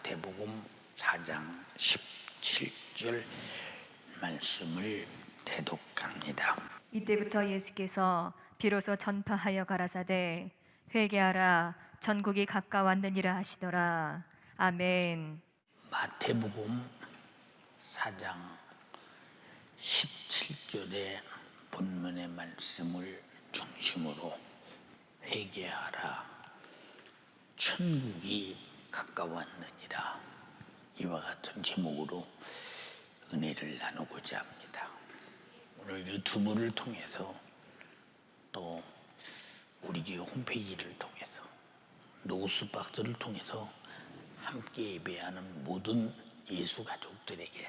마태복음 4장 17절 말씀을 대독합니다. 이때부터 예수께서 비로소 전파하여 가라사대 회개하라 전국이 가까웠느니라 하시더라. 아멘. 마태복음 4장 17절의 본문의 말씀을 중심으로 회개하라 천국이 가까웠느니라, 이와 같은 제목으로 은혜를 나누고자 합니다. 오늘 유튜브를 통해서 또 우리 교회 홈페이지를 통해서 노스박스를 통해서 함께 예배하는 모든 예수 가족들에게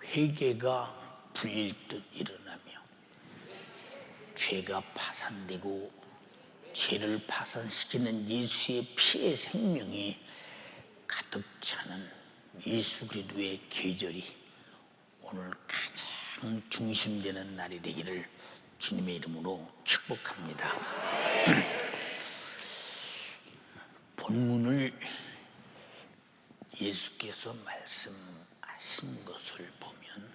회개가 불일듯 일어나며 죄가 파산되고 죄를 파산시키는 예수의 피의 생명이 가득 차는 예수 그리스도의 계절이 오늘 가장 중심되는 날이 되기를 주님의 이름으로 축복합니다. 본문을 예수께서 말씀하신 것을 보면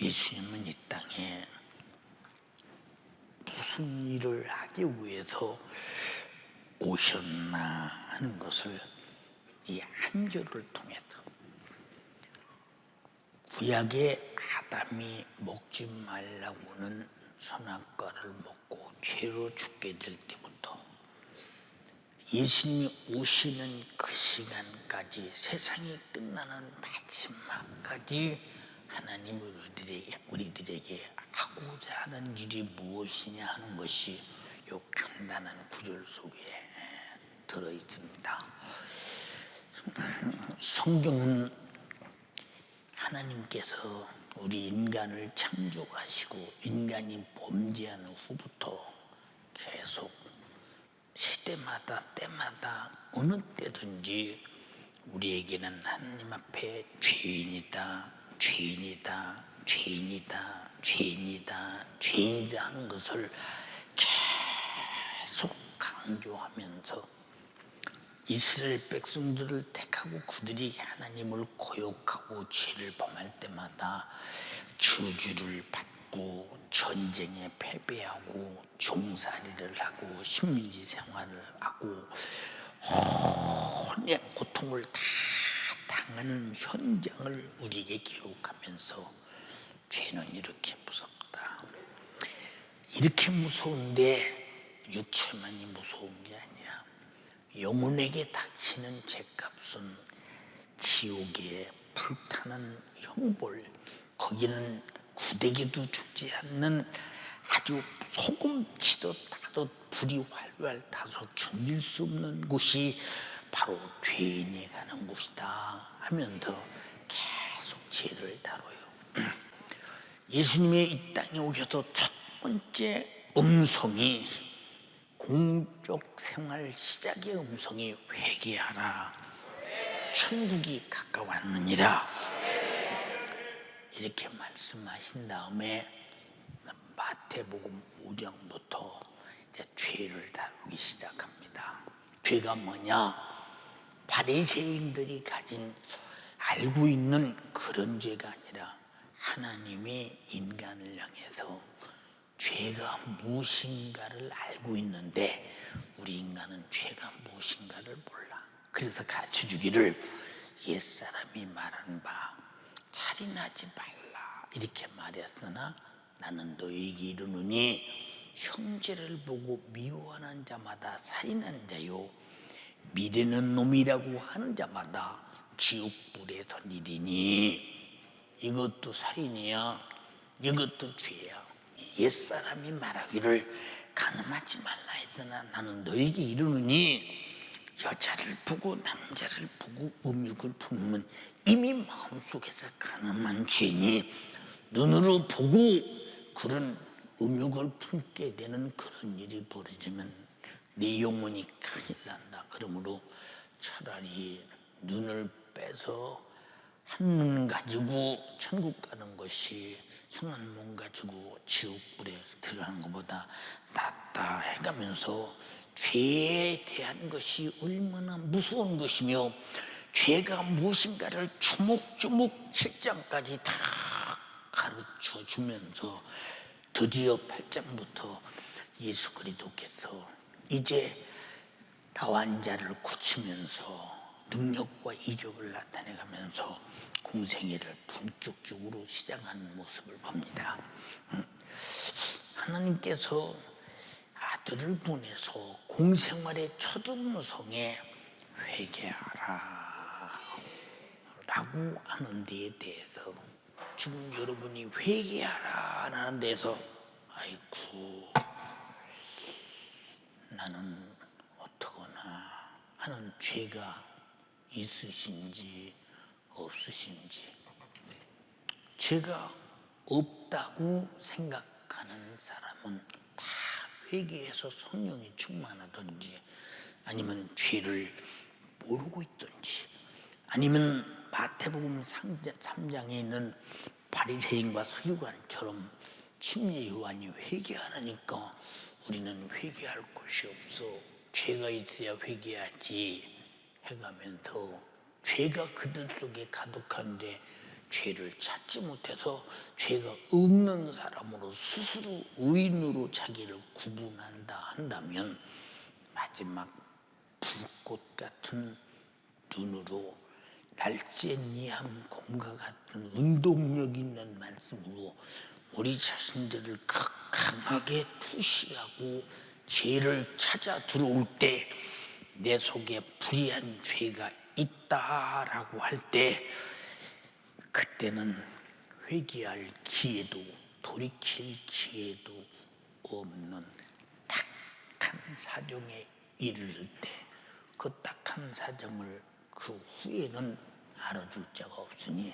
예수님은 이 땅에 무슨 일을 하기 위해서 오셨나 하는 것을 이 한 절을 통해서, 구약의 아담이 먹지 말라고는 선악과를 먹고 죄로 죽게 될 때부터 예수님이 오시는 그 시간까지, 세상이 끝나는 마지막까지 하나님 우리들에게 하고자 하는 일이 무엇이냐 하는 것이 이 간단한 구절 속에 들어있습니다. 성경은 하나님께서 우리 인간을 창조하시고 인간이 범죄하는 후부터 계속 시대마다 때마다 어느 때든지 우리에게는 하나님 앞에 죄인이다, 죄인이다, 죄인이다, 죄인이다, 죄인이다 하는 것을 계속 강조하면서 이스라엘 백성들을 택하고 그들이 하나님을 거역하고 죄를 범할 때마다 저주를 받고 전쟁에 패배하고 종살이를 하고 식민지 생활을 하고 혼의 고통을 다 당하는 현장을 우리에게 기록하면서 죄는 이렇게 무섭다, 이렇게 무서운데 육체만이 무서운 게 아니야. 영혼에게 닥치는 죄값은 지옥에 불타는 형벌, 거기는 구데기도 죽지 않는 아주 소금치도 따듯 불이 활활 타서 견딜 수 없는 곳이 바로 죄인이 가는 곳이다 하면서 계속 죄를 다뤄요. 예수님이 이 땅에 오셔서 첫 번째 음성이, 공적 생활 시작의 음성이 회개하라 천국이 가까웠느니라 이렇게 말씀하신 다음에 마태복음 5장부터 이제 죄를 다루기 시작합니다. 죄가 뭐냐? 바리새인들이 가진 알고 있는 그런 죄가 아니라 하나님이 인간을 향해서 죄가 무엇인가를 알고 있는데 우리 인간은 죄가 무엇인가를 몰라. 그래서 가르쳐 주기를 옛사람이 말한 바 살인하지 말라 이렇게 말했으나 나는 너희에게 이르노니 형제를 보고 미워하는 자마다 살인한 자요 미되는 놈이라고 하는 자마다 지옥불에 던지리니, 이것도 살인이야, 이것도 죄야. 옛사람이 말하기를 간음하지 말라 했으나 나는 너에게 이르노니 여자를 보고 남자를 보고 음욕을 품으면 이미 마음속에서 간음한 죄니, 눈으로 보고 그런 음욕을 품게 되는 그런 일이 벌어지면 네 영혼이 큰일 난다. 그러므로 차라리 눈을 빼서 한 눈 가지고 천국 가는 것이 성한 몸 가지고 지옥불에 들어가는 것보다 낫다 해가면서 죄에 대한 것이 얼마나 무서운 것이며 죄가 무엇인가를 조목조목 실장까지 다 가르쳐 주면서 드디어 8장부터 예수 그리스도께서 이제 나와 자를 고치면서 능력과 이적을 나타내가면서 공생애를 본격적으로 시작하는 모습을 봅니다. 하나님께서 아들을 보내서 공생활의 첫 음성에 회개하라 라고 하는 데에 대해서 지금 여러분이 회개하라 라는 데서 아이고 나는 어떠거나 하는 죄가 있으신지 없으신지, 죄가 없다고 생각하는 사람은 다 회개해서 성령이 충만하든지 아니면 죄를 모르고 있든지 아니면 마태복음 3장에 있는 바리새인과 서기관처럼 침례 요한이 회개하라니까 우리는 회개할 곳이 없어, 죄가 있어야 회개하지 해가면서 죄가 그들 속에 가득한데 죄를 찾지 못해서 죄가 없는 사람으로 스스로 의인으로 자기를 구분한다 한다면 마지막 불꽃 같은 눈으로 날쌘이함 검과 같은 운동력 있는 말씀으로 우리 자신들을 강하게 투시하고 죄를 찾아 들어올 때 내 속에 불의한 죄가 있다라고 할 때 그때는 회개할 기회도 돌이킬 기회도 없는 딱한 사정에 이르를 때 그 딱한 사정을 그 후에는 알아줄 자가 없으니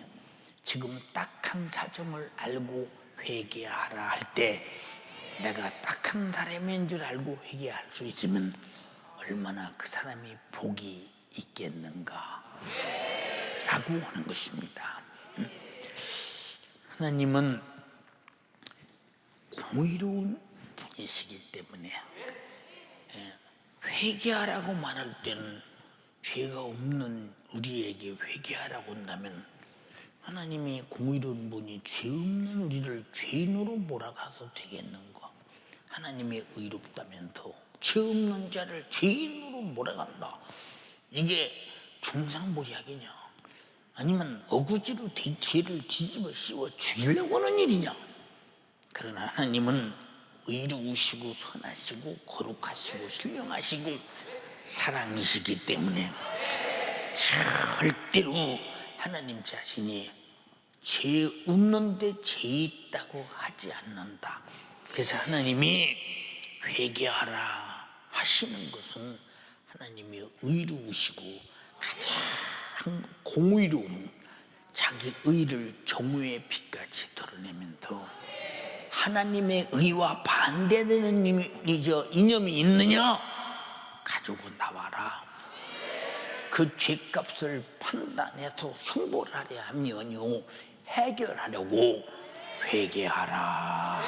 지금 딱한 사정을 알고 회개하라 할 때 내가 딱한 사람인 줄 알고 회개할 수 있으면 얼마나 그 사람이 복이 있겠는가 라고 하는 것입니다. 하나님은 공의로운 분이시기 때문에 회개하라고 말할 때는 죄가 없는 우리에게 회개하라고 한다면 하나님이 공의로운 분이 죄 없는 우리를 죄인으로 몰아가서 되겠는가? 하나님이 의롭다면서 죄 없는 자를 죄인으로 몰아간다. 이게 중상모략이냐? 아니면 어거지로 죄를 뒤집어 씌워 죽이려고 하는 일이냐? 그러나 하나님은 의로우시고 선하시고 거룩하시고 신령하시고 사랑이시기 때문에 절대로 하나님 자신이 죄 없는데 죄 있다고 하지 않는다. 그래서 하나님이 회개하라 하시는 것은 하나님이 의로우시고 가장 공의로운 자기 의를 정오의 빛같이 드러내면서 하나님의 의와 반대되는 이념이 있느냐? 가지고 나와라. 그 죄값을 판단해서 형벌 하려 하면요 해결하려고 회개하라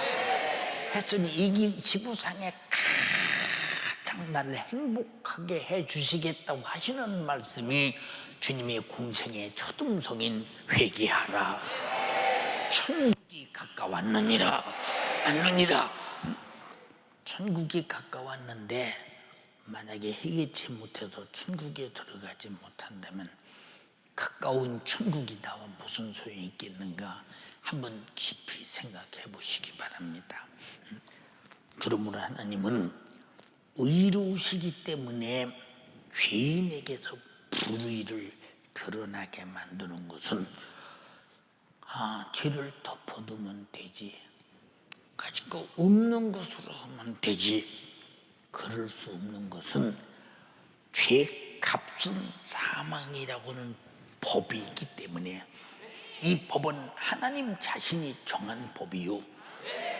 했으니 이 지구상에 가장 나를 행복하게 해주시겠다고 하시는 말씀이 주님의 공생의 첫 음성인 회개하라. 천국이 가까웠느니라. 천국이 가까웠는데 만약에 회개치 못해서 천국에 들어가지 못한다면 가까운 천국이 나와 무슨 소용이 있겠는가 한번 깊이 생각해 보시기 바랍니다. 그러므로 하나님은 의로우시기 때문에 죄인에게서 불의를 드러나게 만드는 것은 죄를 덮어두면 되지, 가질 거 없는 것으로 하면 되지, 그럴 수 없는 것은 죄값은 사망이라고는 법이 있기 때문에 이 법은 하나님 자신이 정한 법이요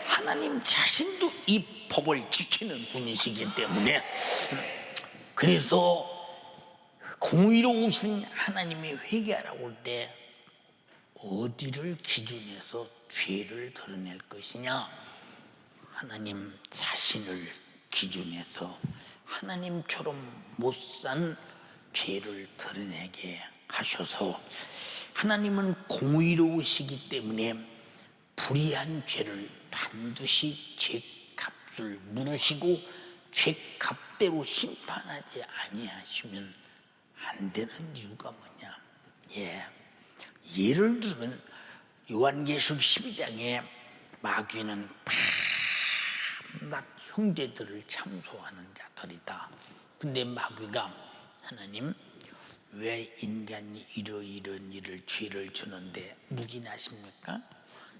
하나님 자신도 이 법을 지키는 분이시기 때문에 그래서 공의로우신 하나님이 회개하라고 할 때 어디를 기준해서 죄를 드러낼 것이냐? 하나님 자신을 기준해서 하나님처럼 못 산 죄를 드러내게 하셔서, 하나님은 공의로우시기 때문에 불의한 죄를 반드시 죄값을 물으시고 죄값대로 심판하지 아니하시면 안 되는 이유가 뭐냐? 예를 들면 요한계시록 12장에 마귀는 밤낮 형제들을 참소하는 자들이다. 근데 마귀가 하나님, 왜 인간이 이런 일을 죄를 주는데 묵인하십니까?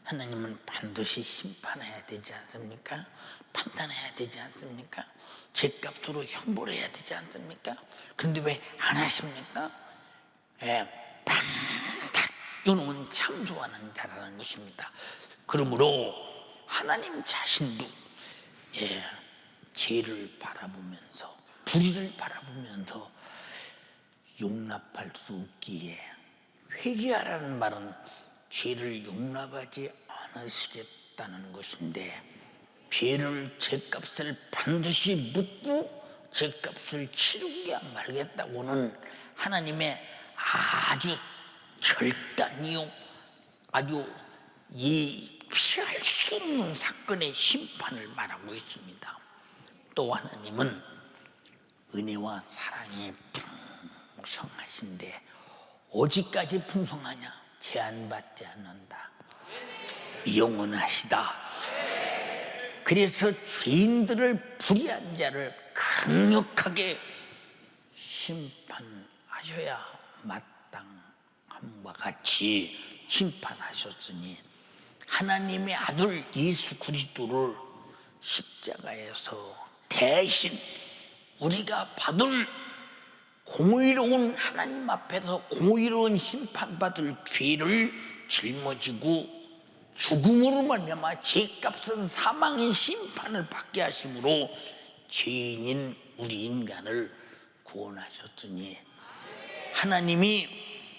하나님은 반드시 심판해야 되지 않습니까? 판단해야 되지 않습니까? 죄값으로 형벌 해야 되지 않습니까? 그런데 왜 안 하십니까? 밤낮 이놈은 참소하는 자라는 것입니다. 그러므로 하나님 자신도 죄를 바라보면서, 불의를 바라보면서 용납할 수 없기에, 회개하라는 말은 죄를 용납하지 않으시겠다는 것인데, 죄값을 반드시 묻고 죄값을 치르게 말겠다고는 하나님의 아주 결단이요, 아주 피할 수 없는 사건의 심판을 말하고 있습니다. 또 하나님은 은혜와 사랑이 풍성하신데 어디까지 풍성하냐? 제한받지 않는다. 영원하시다. 그래서 죄인들을, 불의한 자를 강력하게 심판하셔야 마땅함과 같이 심판하셨으니, 하나님의 아들 예수 그리스도를 십자가에서 대신 우리가 받을 공의로운, 하나님 앞에서 공의로운 심판받을 죄를 짊어지고 죽음으로 말미암아 죄값은 사망의 심판을 받게 하심으로 죄인인 우리 인간을 구원하셨으니, 하나님이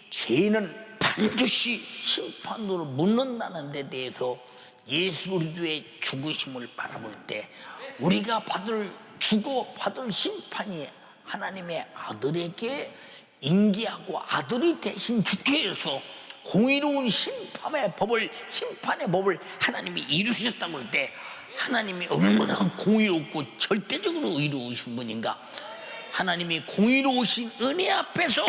죄인은 반드시 심판으로 묻는다는 데 대해서 예수 그리스도의 죽으심을 바라볼 때 우리가 받을 심판이 하나님의 아들에게 인기하고 아들이 대신 죽게 해서 공의로운 심판의 법을 하나님이 이루셨다고 할 때, 하나님이 얼마나 공의롭고 절대적으로 의로우신 분인가. 하나님이 공의로우신 은혜 앞에서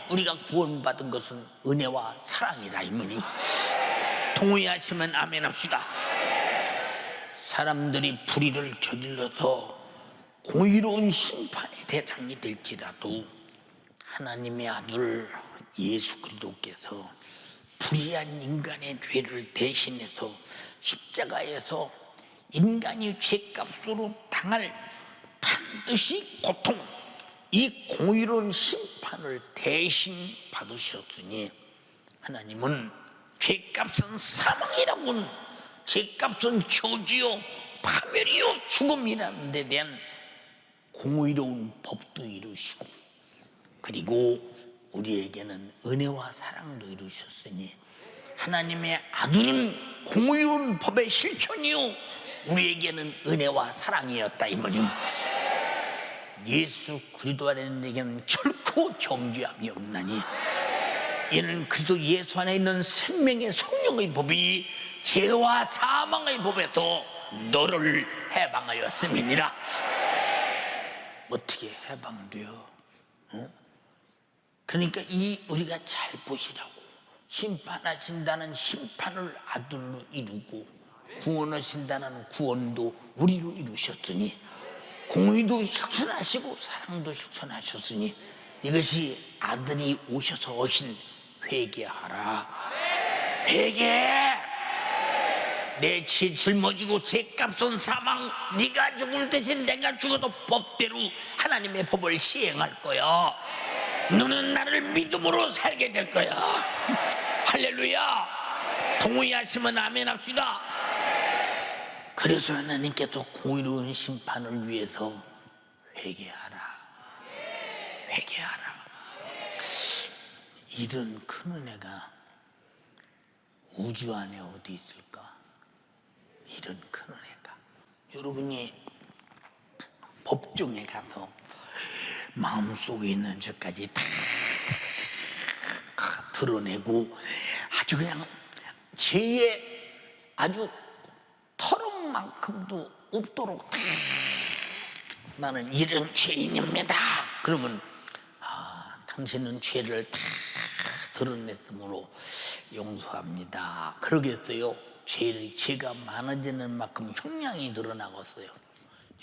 우리가 구원받은 것은 은혜와 사랑이라, 이 말입니다. 동의하시면 아멘 합시다. 사람들이 불의를 저질러서 공의로운 심판의 대상이 될지라도 하나님의 아들 예수 그리스도께서 불의한 인간의 죄를 대신해서 십자가에서 인간이 죄값으로 당할 반드시 고통, 이 공의로운 심판을 대신 받으셨으니, 하나님은 죄값은 사망이라고는, 죄값은 저주요 파멸이요 죽음이라는 데 대한 공의로운 법도 이루시고, 그리고 우리에게는 은혜와 사랑도 이루셨으니, 하나님의 아들은 공의로운 법의 실천이요 우리에게는 은혜와 사랑이었다, 이 말입니다. 예수 그리스도 안에는 결코 정죄함이 없나니, 이는 그리스도 예수 안에 있는 생명의 성령의 법이 죄와 사망의 법에서 너를 해방하였음이니라. 어떻게 해방돼요? 그러니까 우리가 잘 보시라고, 심판하신다는 심판을 아들로 이루고 구원하신다는 구원도 우리로 이루셨으니, 공의도 실천하시고 사랑도 실천하셨으니, 이것이 아들이 오셔서 하신 회개하라. 회개해. 내 죄 짊어지고 죄값은 사망, 네가 죽을 대신 내가 죽어도 법대로 하나님의 법을 시행할 거야. 너는 나를 믿음으로 살게 될 거야. 할렐루야. 동의하시면 아멘 합시다. 그래서 하나님께서 공의로운 심판을 위해서 회개하라. 회개하라. 이런 큰 은혜가 우주 안에 어디 있을까? 이런 큰 은혜가. 여러분이 법정에 가서 마음속에 있는 죄까지 다 드러내고 아주 그냥 죄의 아주 털음만큼도 없도록 다 나는 이런 죄인입니다. 그러면 당신은 죄를 다 드러냈으므로 용서합니다. 그러겠어요? 죄가 많아지는 만큼 형량이 드러나겠어요.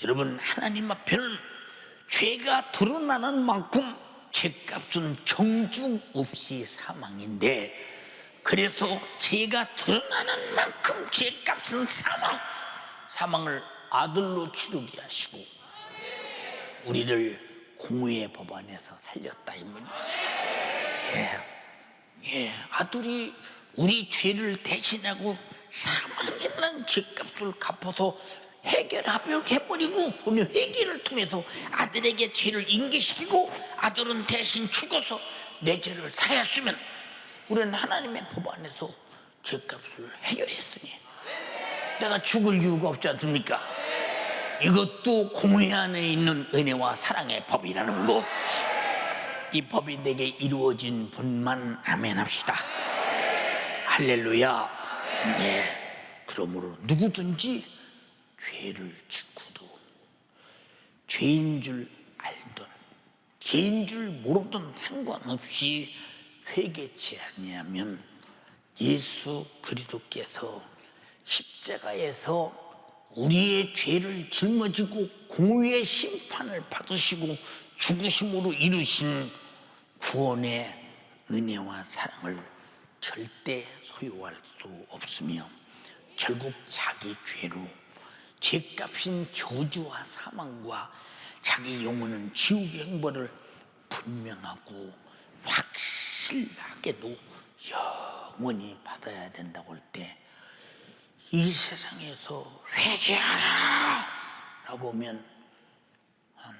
여러분, 하나님 앞에는 죄가 드러나는 만큼 죄값은 경중 없이 사망인데, 그래서 죄가 드러나는 만큼 죄값은 사망을 아들로 치르게 하시고 우리를 공의의 법안에서 살렸다 이 말이에요. 아들이 우리 죄를 대신하고 사망이라는 죄값을 갚아서 해결해버리고, 우리 회개를 통해서 아들에게 죄를 인계시키고 아들은 대신 죽어서 내 죄를 사했으면 우리는 하나님의 법 안에서 죄값을 해결했으니 내가 죽을 이유가 없지 않습니까? 이것도 공의 안에 있는 은혜와 사랑의 법이라는 거, 이 법이 내게 이루어진 분만 아멘 합시다. 할렐루야. 그러므로 누구든지 죄를 짓고도 죄인 줄 알든 죄인 줄 모르든 상관없이 회개치 아니하면 예수 그리스도께서 십자가에서 우리의 죄를 짊어지고 공의의 심판을 받으시고 죽으심으로 이루신 구원의 은혜와 사랑을 절대 소유할 수 없으며 결국 자기 죄로 죄값인 저주와 사망과 자기 영혼은 지옥의 형벌을 분명하고 확실하게도 영원히 받아야 된다고 할 때, 이 세상에서 회개하라 라고 하면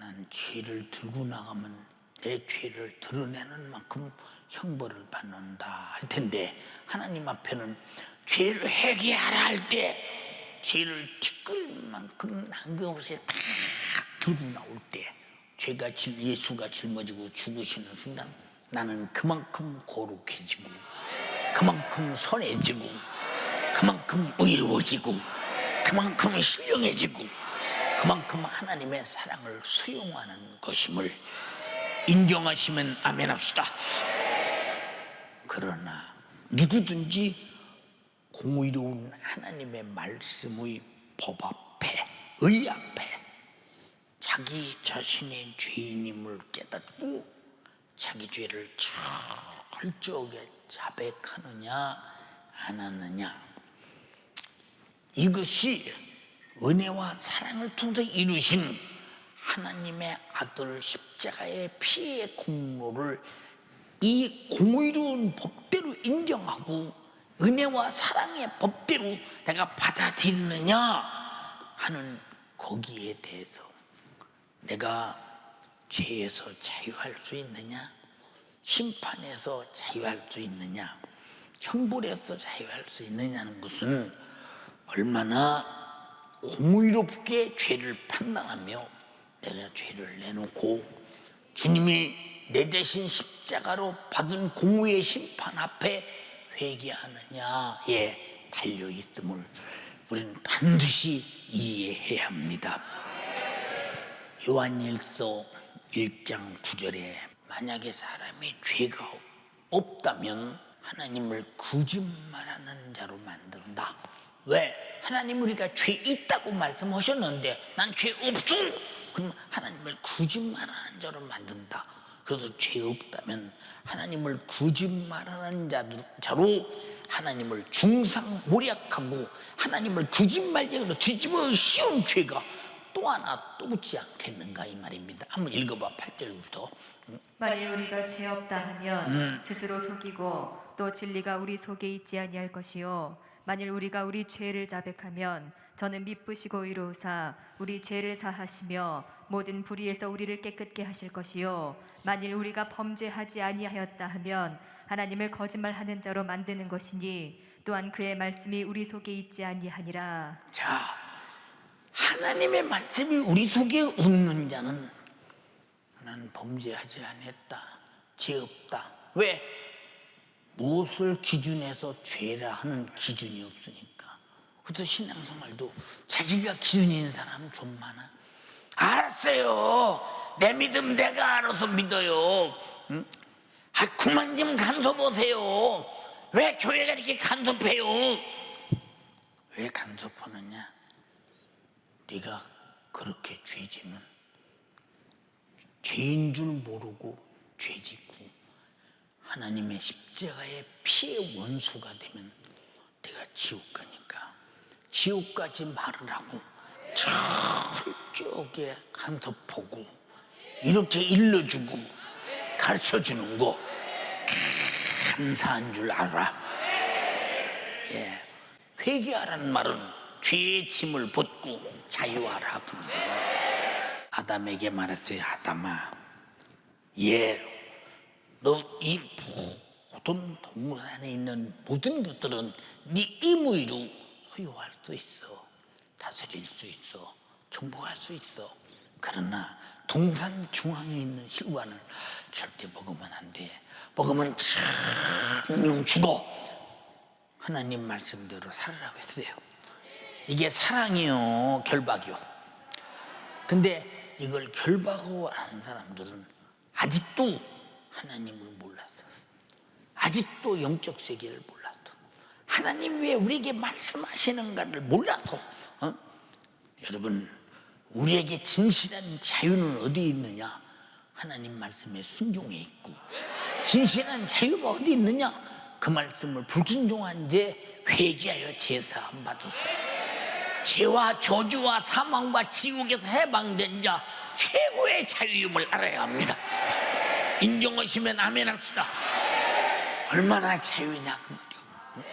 난 죄를 들고 나가면 내 죄를 드러내는 만큼 형벌을 받는다 할 텐데, 하나님 앞에는 죄를 회개하라 할 때 죄를 찌끌 만큼 남김없이 다 들고 나올 때 예수가 짊어지고 죽으시는 순간 나는 그만큼 거룩해지고 그만큼 선해지고 그만큼 의로워지고 그만큼 신령해지고 그만큼 하나님의 사랑을 수용하는 것임을 인정하시면 아멘 합시다. 그러나 누구든지 공의로운 하나님의 말씀의 법 앞에, 의 앞에 자기 자신의 죄인임을 깨닫고 자기 죄를 철저하게 자백하느냐 안 하느냐, 이것이 은혜와 사랑을 통해서 이루신 하나님의 아들 십자가의 피의 공로를 이 공의로운 법대로 인정하고 은혜와 사랑의 법대로 내가 받아들이느냐 하는 거기에 대해서 내가 죄에서 자유할 수 있느냐, 심판에서 자유할 수 있느냐, 형벌에서 자유할 수 있느냐는 것은 얼마나 공의롭게 죄를 판단하며 내가 죄를 내놓고 주님이 내 대신 십자가로 받은 공의의 심판 앞에 회개하느냐에 달려있음을 우리는 반드시 이해해야 합니다. 요한일서 1장 9절에 만약에 사람이 죄가 없다면 하나님을 거짓말하는 자로 만든다. 왜? 하나님 우리가 죄 있다고 말씀하셨는데 난 죄 없어. 그럼 하나님을 거짓말하는 자로 만든다. 그래서 죄 없다면 하나님을 거짓말하는 자로 하나님을 중상모략하고 하나님을 거짓말쟁이로 뒤집어 씌운 죄가 또 하나 또 붙지 않겠는가 이 말입니다. 한번 읽어봐. 8절부터. 만일 우리가 죄 없다 하면 스스로 속이고 또 진리가 우리 속에 있지 아니할 것이요 만일 우리가 우리 죄를 자백하면 저는 미쁘시고 의로우사 우리 죄를 사하시며 모든 불의에서 우리를 깨끗게 하실 것이요 만일 우리가 범죄하지 아니하였다 하면 하나님을 거짓말하는 자로 만드는 것이니 또한 그의 말씀이 우리 속에 있지 아니하니라. 자, 하나님의 말씀이 우리 속에 없는 자는 나는 범죄하지 않았다, 죄 없다. 왜? 무엇을 기준해서 죄라 하는 기준이 없으니까. 그래서 신앙생활도 자기가 기준이 있는 사람은 좀 많아. 알았어요, 내 믿음 내가 알아서 믿어요. 응? 그만 좀 간섭하세요. 왜 교회가 이렇게 간섭해요? 왜 간섭하느냐? 네가 그렇게 죄지면 죄인 줄 모르고 죄짓고 하나님의 십자가의 피의 원수가 되면 네가 지옥 가니까 지옥 가지 말으라고 철저하게 간섭하고 이렇게 일러주고 가르쳐주는 거 감사한 줄 알아. 예. 회개하라는 말은 죄의 짐을 벗고 자유하라. 아담에게 말했어요. 아담아, 너 이 모든 동물안에 있는 모든 것들은 네 의무로 소유할 수 있어, 다스릴 수 있어, 정복할 수 있어. 그러나 동산 중앙에 있는 실과는 절대 먹으면 안 돼. 먹으면 장령 죽어. 하나님 말씀대로 살으라고 했어요. 이게 사랑이요, 결박이요. 근데 이걸 결박하고 아는 사람들은 아직도 하나님을 몰라서, 아직도 영적 세계를 몰라서, 하나님 왜 우리에게 말씀하시는가를 몰라서, 여러분, 우리에게 진실한 자유는 어디 있느냐? 하나님 말씀에 순종해 있고, 진실한 자유가 어디 있느냐? 그 말씀을 불순종한 자 회개하여 제사함 받으소서. 죄와 저주와 사망과 지옥에서 해방된 자 최고의 자유임을 알아야 합니다. 인정하시면 아멘 합시다. 얼마나 자유냐 그 말이요.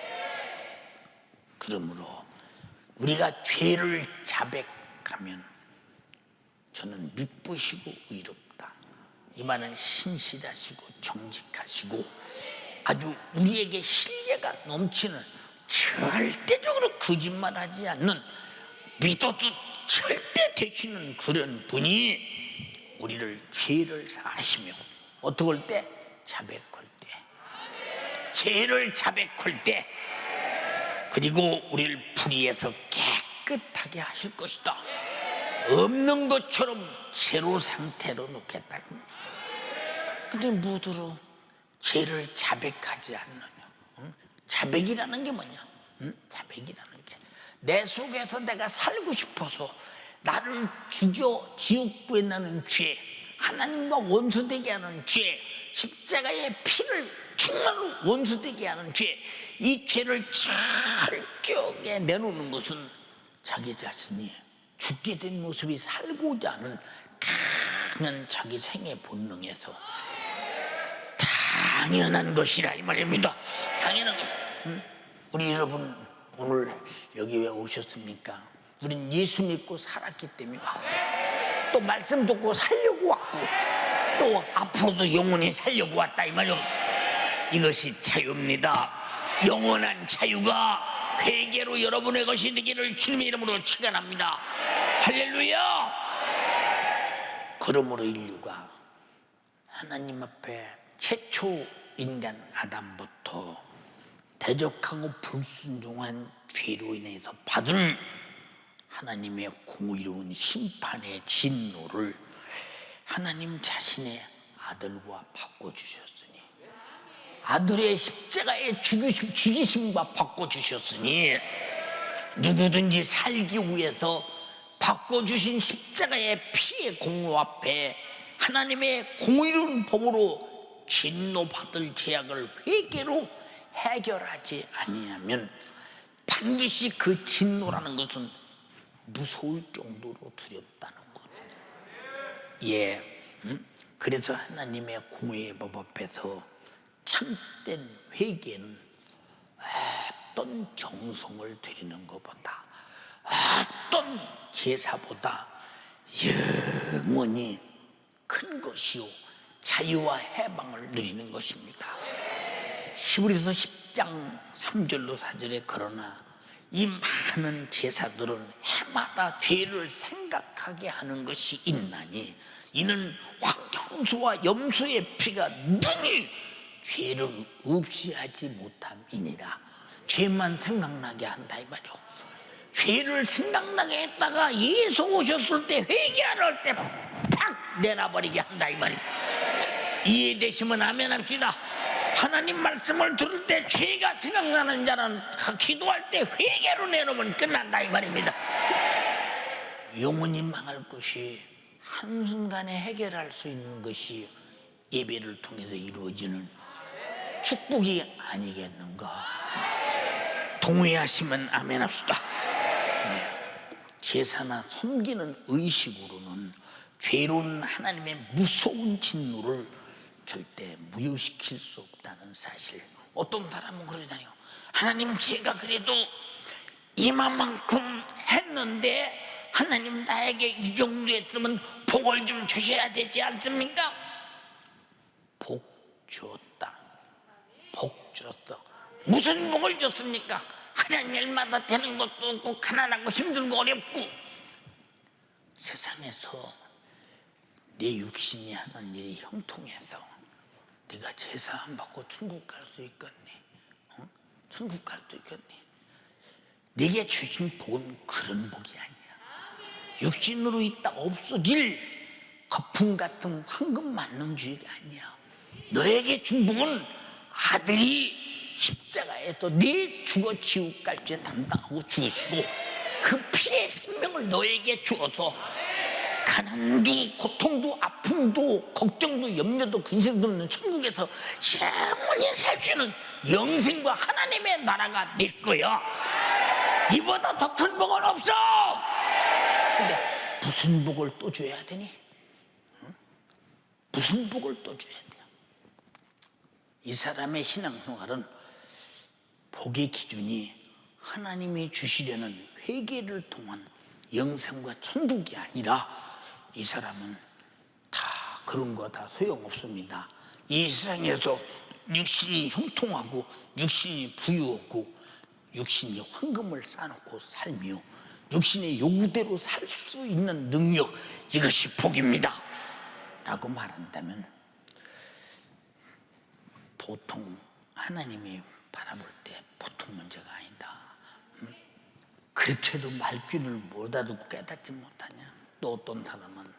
그러므로 우리가 죄를 자백하면 저는 미쁘시고 의롭다. 이 말은 신실하시고 정직하시고 아주 우리에게 신뢰가 넘치는, 절대적으로 거짓말하지 않는, 믿어도 절대 되시는 그런 분이 우리를 죄를 사하시며 어떻게 할 때? 자백할 때, 죄를 자백할 때, 그리고 우리를 불의에서 깨끗하게 하실 것이다. 없는 것처럼 제로 상태로 놓겠다. 근데 무드로 죄를 자백하지 않느냐? 자백이라는 게 뭐냐? 자백이라는 게 내 속에서 내가 살고 싶어서 나를 죽여 지옥 구해나는 죄, 하나님과 원수되게 하는 죄, 십자가의 피를 정말로 원수되게 하는 죄, 이 죄를 철저하게 내놓는 것은 자기 자신이 죽게 된 모습이 살고자 하는 강한 자기 생의 본능에서 당연한 것이라 이 말입니다. 당연한 것. 우리 여러분 오늘 여기 왜 오셨습니까? 우린 예수 믿고 살았기 때문에 왔고, 또 말씀 듣고 살려고 왔고, 또 앞으로도 영원히 살려고 왔다 이 말이요. 이것이 자유입니다. 영원한 자유가 회개로 여러분의 것이 되기를 주님의 이름으로 축원합니다. 할렐루야. 그러므로 인류가 하나님 앞에 최초 인간 아담부터 대적하고 불순종한 죄로 인해서 받을 하나님의 공의로운 심판의 진노를 하나님 자신의 아들과 바꿔주셨으니, 아들의 십자가의 죽이심과 바꿔주셨으니, 누구든지 살기 위해서 바꿔주신 십자가의 피의 공로 앞에 하나님의 공의로운 법으로 진노받을 죄악을 회개로 해결하지 아니하면 반드시 그 진노라는 것은 무서울 정도로 두렵다는 것. 그래서 하나님의 공의의 법 앞에서 참된 회개는 어떤 정성을 드리는 것보다, 어떤 제사보다 영원히 큰 것이요 자유와 해방을 누리는 것입니다. 히브리서 10장 3절로 4절에 그러나 이 많은 제사들은 해마다 죄를 생각하게 하는 것이 있나니 이는 황금소와 염소의 피가 능히 죄를 없이 하지 못함이니라. 죄만 생각나게 한다 이 말이죠. 죄를 생각나게 했다가 예수 오셨을 때 회개하러 할 때 팍 내놔버리게 한다 이 말이에요. 이해되시면 아멘 합시다. 하나님 말씀을 들을 때 죄가 생각나는 자는 기도할 때 회개로 내놓으면 끝난다 이 말입니다. 영원히 망할 것이 한순간에 해결할 수 있는 것이 예배를 통해서 이루어지는 축복이 아니겠는가. 동의하시면 아멘 합시다. 제사나 섬기는 의식으로는 죄로는 하나님의 무서운 진노를 절대 무효시킬 수 없다는 사실. 어떤 사람은 그러잖아요. 하나님 제가 그래도 이만큼 했는데 하나님 나에게 이 정도 했으면 복을 좀 주셔야 되지 않습니까? 복 줬다. 복 줬어. 무슨 복을 줬습니까? 하나님 일마다 되는 것도 없고 가난하고 힘들고 어렵고 세상에서 내 육신이 하는 일이 형통해서 네가 제사 안 받고 천국 갈 수 있겠니? 어? 천국 갈 수 있겠니? 네게 주신 복은 그런 복이 아니야. 육신으로 있다 없어질 거품 같은 황금 만능주의가 아니야. 너에게 준 복은 아들이 십자가에서 네 주거 지옥갈죄 담당하고 죽으시고 그 피의 생명을 너에게 주어서 가난도 고통도 아픔도 걱정도 염려도 근심도 없는 천국에서 영원히 살 수 있는 영생과 하나님의 나라가 될 거야. 이보다 더 큰 복은 없어. 근데 무슨 복을 또 줘야 되니? 응? 무슨 복을 또 줘야 돼요? 이 사람의 신앙생활은 복의 기준이 하나님이 주시려는 회개를 통한 영생과 천국이 아니라 이 사람은 다 그런 거 다 소용없습니다. 이 세상에서 육신이 형통하고 육신이 부유하고 육신이 황금을 쌓아놓고 살며 육신의 요구대로 살 수 있는 능력, 이것이 복입니다 라고 말한다면 보통 하나님이 바라볼 때 보통 문제가 아니다. 그렇게도 말귀를 못 알아듣고 깨닫지 못하냐. 또 어떤 사람은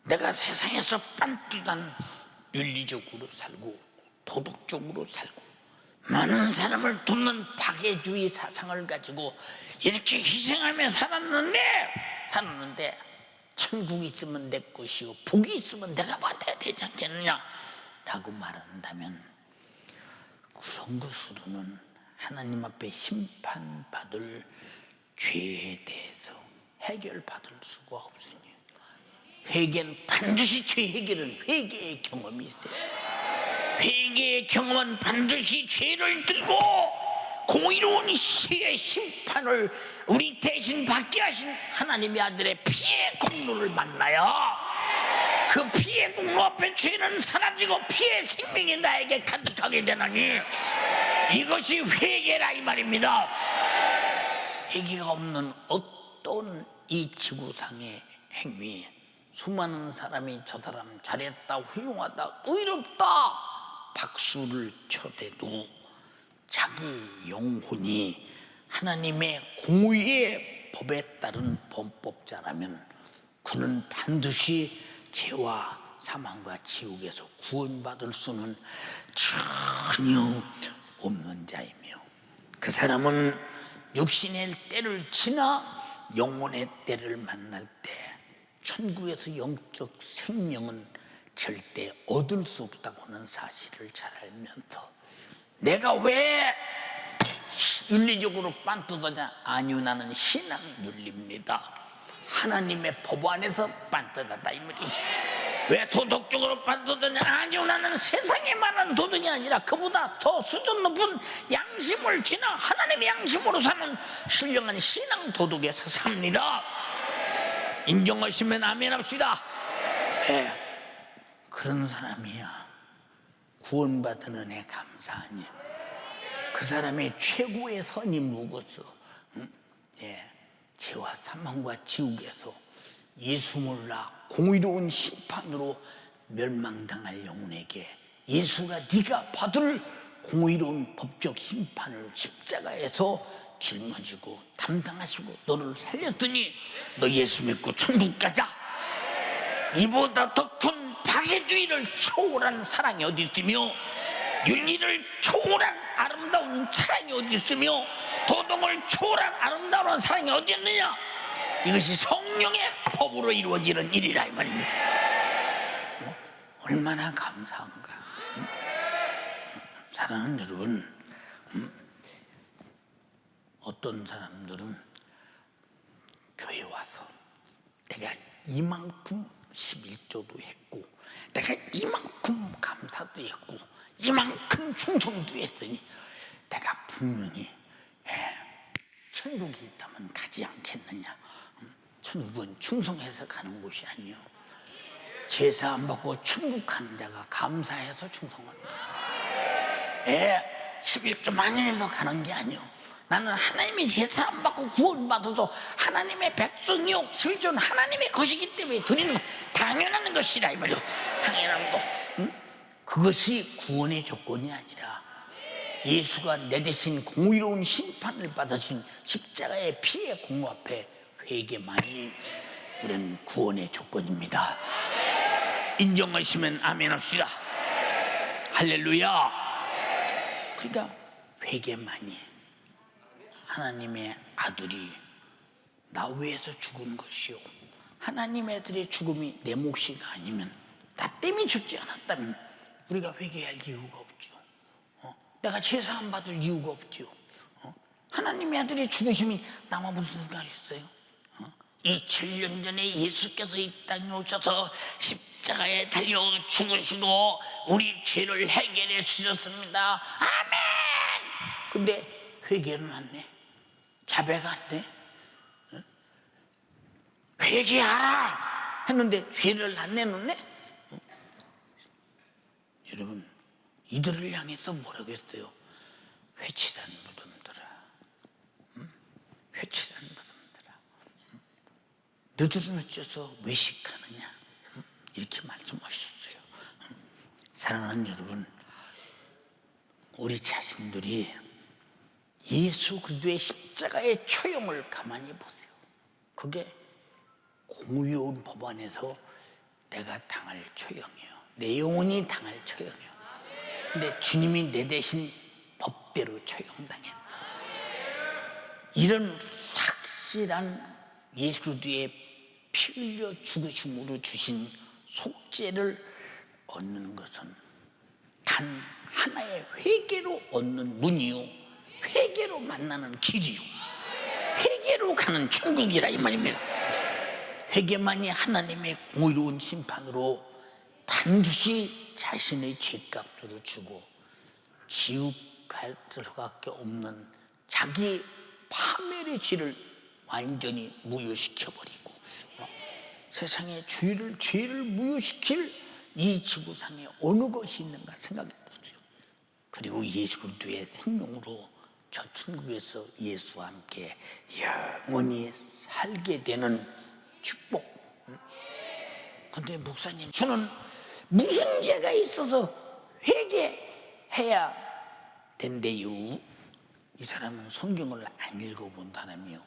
내가 세상에서 빤듯한 윤리적으로 살고 도덕적으로 살고 많은 사람을 돕는 박애주의 사상을 가지고 이렇게 희생하며 살았는데 천국이 있으면 내 것이고 복이 있으면 내가 받아야 되지 않겠느냐 라고 말한다면 그런 것으로는 하나님 앞에 심판받을 죄에 대해서 해결받을 수가 없으니 회개는 반드시 죄 해결은 회개의 경험이 있어야 돼요. 회개의 경험은 반드시 죄를 들고 공의로운 시의 심판을 우리 대신 받게 하신 하나님의 아들의 피의 공로를 만나야 그 피의 공로 앞에 죄는 사라지고 피의 생명이 나에게 가득하게 되나니 이것이 회개라 이 말입니다. 회개가 없는 어떤 이 지구상의 행위, 수많은 사람이 저 사람 잘했다, 훌륭하다, 의롭다 박수를 쳐대도 자기 영혼이 하나님의 공의의 법에 따른 범법자라면 그는 반드시 죄와 사망과 지옥에서 구원받을 수는 전혀 없는 자이며 그 사람은 육신의 때를 지나 영혼의 때를 만날 때 천국에서 영적 생명은 절대 얻을 수 없다고 하는 사실을 잘 알면서 내가 왜 윤리적으로 빤듯하냐? 아니요, 나는 신앙 윤리입니다. 하나님의 법 안에서 빤듯하다 이 말이에요. 왜 도덕적으로 빤듯하냐? 아니요, 나는 세상에 말하는 도덕이 아니라 그보다 더 수준 높은 양심을 지나 하나님의 양심으로 사는 신령한 신앙 도덕에서 삽니다. 인정하시면 아멘 합시다. 네. 그런 사람이야 구원받은 은혜 감사하니 그 사람의 최고의 선이 무엇이었어? 예, 죄와 사망과 지옥에서 예수 몰라 공의로운 심판으로 멸망당할 영혼에게 예수가 네가 받을 공의로운 법적 심판을 십자가에서 짊어지고 담당하시고 너를 살렸으니 너 예수 믿고 천국 가자. 이보다 더 큰 박해주의를 초월한 사랑이 어디 있으며 윤리를 초월한 아름다운 사랑이 어디 있으며 도덕을 초월한 아름다운 사랑이 어디 있느냐. 이것이 성령의 법으로 이루어지는 일이라 이 말입니다. 얼마나 감사한가. 사랑하는 여러분, 어떤 사람들은 교회 와서 내가 이만큼 11조도 했고 내가 이만큼 감사도 했고 이만큼 충성도 했으니 내가 분명히 천국이 있다면 가지 않겠느냐. 천국은 충성해서 가는 곳이 아니요, 제사 안 받고 천국 가는 자가 감사해서 충성합니다. 11조 많이 해서 가는 게 아니요, 나는 하나님이 제사 안 받고 구원받아도 하나님의 백성이요 11조는 하나님의 것이기 때문에 드리는 거 당연한 것이라 이 말이요. 당연한 거. 그것이 구원의 조건이 아니라 예수가 내 대신 공의로운 심판을 받으신 십자가의 피의 공로 앞에 회개만이 우리는 구원의 조건입니다. 인정하시면 아멘 합시다. 할렐루야. 그러니까 회개만이 하나님의 아들이 나 위해서 죽은 것이요, 하나님의 아들의 죽음이 내 몫이 아니면, 나 때문에 죽지 않았다면 우리가 회개할 이유가 없죠. 내가 제사 안 받을 이유가 없죠. 하나님의 아들의 죽으심이 나와 무슨 상관이 있어요? 2000년 전에 예수께서 이 땅에 오셔서 십자가에 달려 죽으시고 우리 죄를 해결해 주셨습니다. 아멘. 근데 회개는 안 해. 자배가 안 돼. 회개하라 했는데 죄를 안 내놓네. 여러분, 이들을 향해서 뭐라고 했어요? 회칠한 무덤들아, 회칠한 무덤들아, 너들은 어째서 외식하느냐, 이렇게 말씀하셨어요. 사랑하는 여러분, 우리 자신들이 예수 그리스도의 십자가의 처형을 가만히 보세요. 그게 공의로운 법안에서 내가 당할 처형이에요. 내 영혼이 당할 처형이에요. 근데 주님이 내 대신 법대로 처형당했어. 이런 확실한 예수 그리스도의 피 흘려 죽으심으로 주신 속죄를 얻는 것은 단 하나의 회개로 얻는 문이요, 회개로 만나는 길이요, 회개로 가는 천국이라 이 말입니다. 회개만이 하나님의 공의로운 심판으로 반드시 자신의 죄값으로 주고 지옥 갈 수밖에 없는 자기 파멸의 죄를 완전히 무효시켜버리고 세상에 죄를 무효시킬 이 지구상에 어느 것이 있는가 생각해 보세요. 그리고 예수 그리스도의 생명으로 저 천국에서 예수와 함께 영원히 살게 되는 축복. 근데 목사님, 저는 무슨 죄가 있어서 회개해야 된대요? 이 사람은 성경을 안 읽어본 사람이요,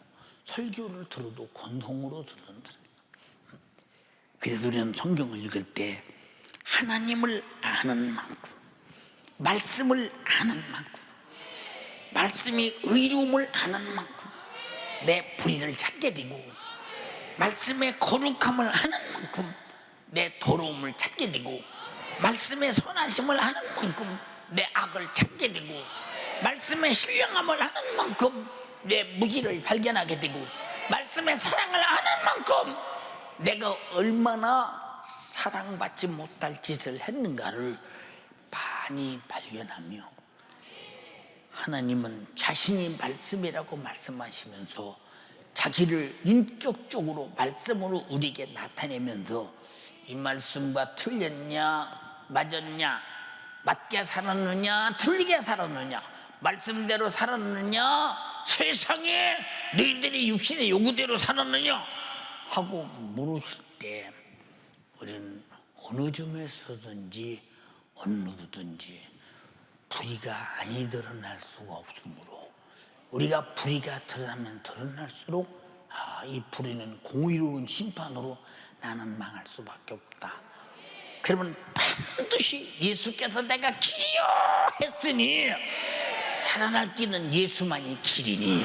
설교를 들어도 건성으로 듣는 사람이에요. 그래서 우리는 성경을 읽을 때 하나님을 아는 만큼, 말씀을 아는 만큼, 말씀이 의로움을 아는 만큼 내 불의를 찾게 되고, 말씀의 거룩함을 아는 만큼 내 더러움을 찾게 되고, 말씀의 선하심을 아는 만큼 내 악을 찾게 되고, 말씀의 신령함을 아는 만큼 내 무지를 발견하게 되고, 말씀의 사랑을 아는 만큼 내가 얼마나 사랑받지 못할 짓을 했는가를 많이 발견하며, 하나님은 자신이 말씀이라고 말씀하시면서 자기를 인격적으로 말씀으로 우리에게 나타내면서 이 말씀과 틀렸냐 맞았냐, 맞게 살았느냐 틀리게 살았느냐 말씀대로 살았느냐 세상에 너희들이 육신의 요구대로 살았느냐 하고 물으실 때 우리는 어느 점에서든지 어느 누구든지 불의가 아니 드러날 수가 없으므로 우리가 불의가 드러나면 드러날수록 이 불의는 공의로운 심판으로 나는 망할 수밖에 없다. 그러면 반드시 예수께서 내가 길이요 했으니 살아날 길은 예수만이 길이니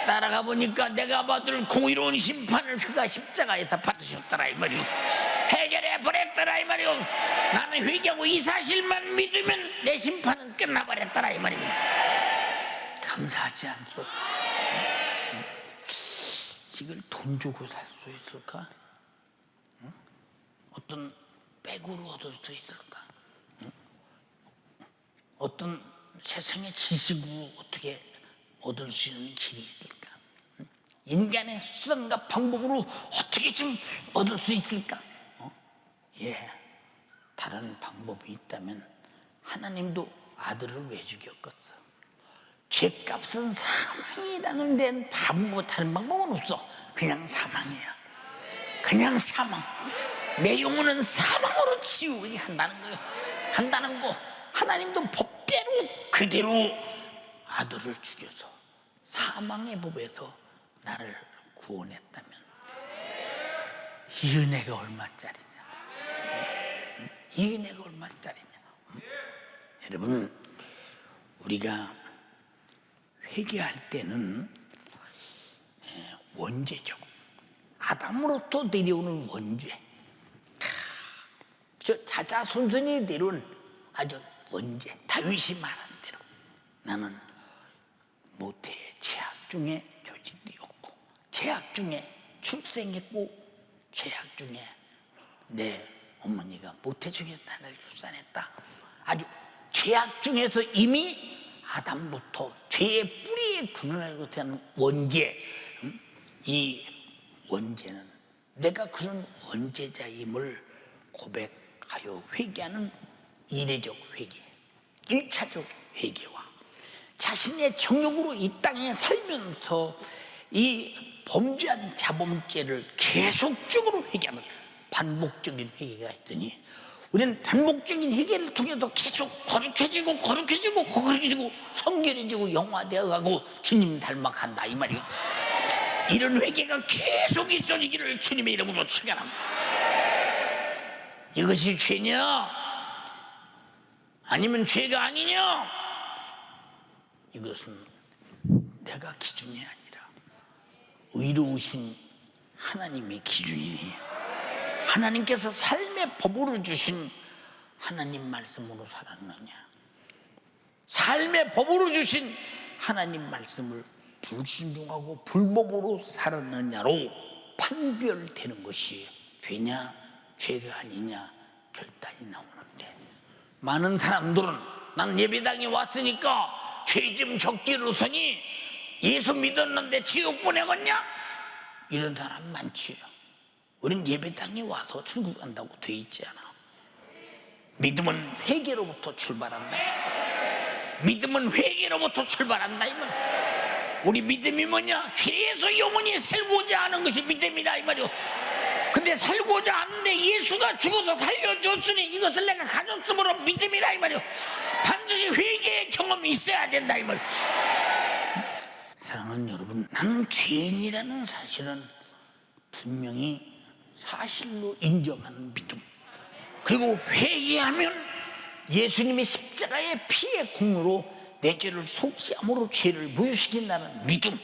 따라가 보니까 내가 받을 공의로운 심판을 그가 십자가에서 받으셨더라 이 말이오. 해결해 버렸더라 이 말이오. 나는 회개하고 이 사실만 믿으면 내 심판은 끝나버렸더라 이 말입니다. 감사하지 않소? 이걸 돈 주고 살 수 있을까? 어떤 백으로 얻을 수 있을까? 어떤 세상의 지식으로 어떻게 얻을 수 있는 길이 있을까? 인간의 수단과 방법으로 어떻게 좀 얻을 수 있을까? 다른 방법이 있다면 하나님도 아들을 왜 죽였겠어? 죄값은 사망이라는 데는 다른 방법은 없어. 그냥 사망이야. 그냥 사망. 내 영혼은 사망으로 치우게 한다는 거. 하나님도 법대로 그대로 아들을 죽여서 사망의 법에서 나를 구원했다면 이 은혜가 얼마짜리냐? 이 은혜가 얼마짜리냐? 여러분, 우리가 회개할 때는 원죄죠. 아담으로부터 내려오는 원죄, 저 자자손손이 내려온 아주 원죄, 다윗이 말한 대로 나는 모태의 죄악 중에 조직되었고 죄악 중에 출생했고 죄악 중에 내 어머니가 모태 중에서 나를 출산했다. 아주 죄악 중에서 이미 아담부터 죄의 뿌리에 근원하고 되는 원죄, 이 원죄는 내가 그런 원죄자임을 고백하여 회개하는 이례적 회개, 1차적 회개와 자신의 정욕으로 이 땅에 살면서 이 범죄한 자범죄를 계속적으로 회개하는 반복적인 회개가 있더니 우리는 반복적인 회개를 통해서 계속 거룩해지고 성결해지고 영화되어 가고 주님 닮아간다 이 말이요. 이런 회개가 계속 있어지기를 주님의 이름으로 축원합니다. 이것이 죄냐? 아니면 죄가 아니냐? 이것은 내가 기준이 아니라 의로우신 하나님의 기준이니 하나님께서 삶의 법으로 주신 하나님 말씀으로 살았느냐, 삶의 법으로 주신 하나님 말씀을 불순종하고 불법으로 살았느냐로 판별되는 것이 죄냐 죄가 아니냐 결단이 나오는데, 많은 사람들은 난 예배당에 왔으니까 죄 좀 적기로서니 예수 믿었는데 지옥 보내겠냐, 이런 사람 많지요. 우린 예배당에 와서 천국 간다고 돼 있지 않아. 믿음은 회개로부터 출발한다. 믿음은 회개로부터 출발한다. 이건 우리 믿음이 뭐냐? 죄에서 영원히 살고자 하는 것이 믿음이다 이 말이오. 근데 살고자 하는데 예수가 죽어서 살려줬으니 이것을 내가 가졌으므로 믿음이라 이 말이오. 반드시 회개의 경험이 있어야 된다 이 말이오. 사랑하는 여러분, 나는 죄인이라는 사실은 분명히 사실로 인정하는 믿음, 그리고 회개하면 예수님의 십자가의 피의 공로로 내 죄를 속시함으로 죄를 무효시킨다는 믿음,